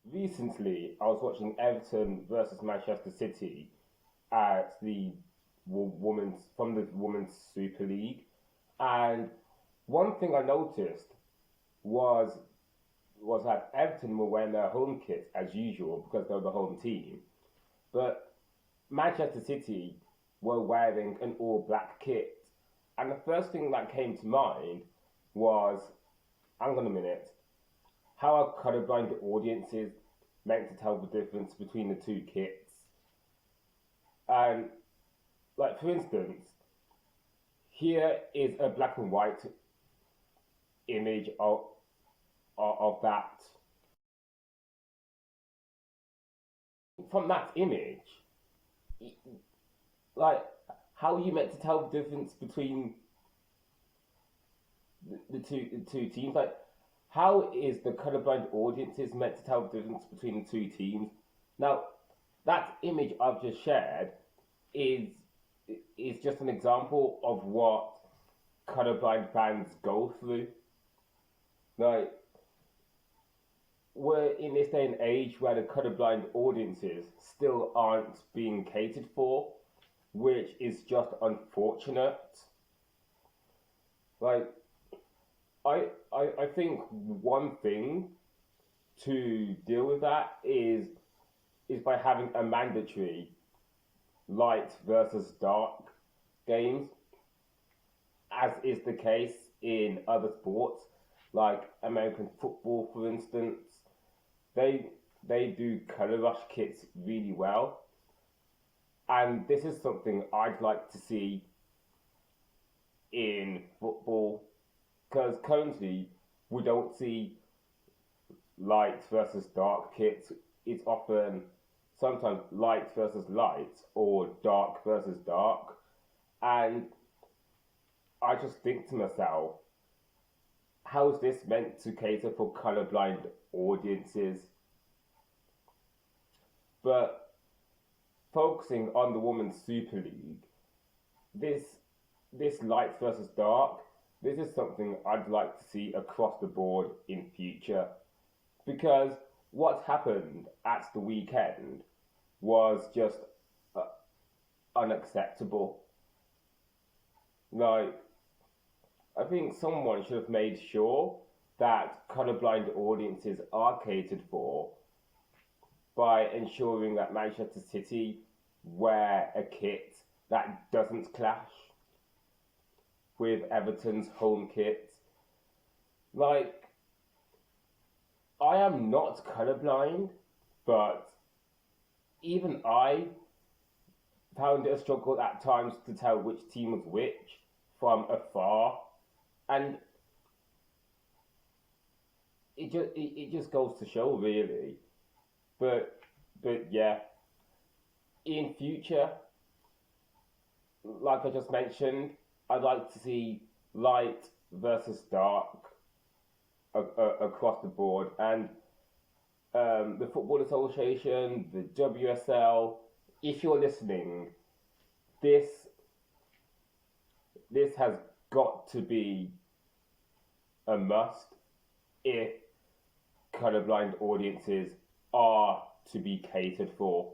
Recently, I was watching Everton versus Manchester City at the women's Super League, and one thing I noticed was was that Everton were wearing their home kit as usual because they were the home team, but Manchester City were wearing an all black kit, and the first thing that came to mind was, hang on a minute, how are colourblind audiences meant to tell the difference between the two kits? And like for instance, here is a black and white image of that. From that image, like how are you meant to tell the difference between the two teams? Like how is the colourblind audiences meant to tell the difference between the two teams? Now, that image I've just shared is is just an example of what colourblind fans go through. Like we're in this day and age where the colourblind audiences still aren't being catered for, which is just unfortunate. Like I think one thing to deal with that is by having a mandatory light versus dark games, as is the case in other sports, like American football, for instance. They they do color rush kits really well, and this is something I'd like to see in football because currently we don't see light versus dark kits. It's often sometimes light versus light or dark versus dark, and I just think to myself, how is this meant to cater for colorblind audiences? But focusing on the Women's Super League, this this light versus dark, this is something I'd like to see across the board in future because what happened at the weekend was just uh, unacceptable. Like I think someone should have made sure that colorblind audiences are catered for by ensuring that Manchester City wear a kit that doesn't clash with Everton's home kit. Like, I am not colorblind, but even I found it a struggle at times to tell which team was which from afar. And it just goes to show really. But yeah, in future, like I just mentioned, I'd like to see light versus dark across the board, and the Football Association, the WSL. If you're listening, this this has got to be a must if colorblind audiences are to be catered for.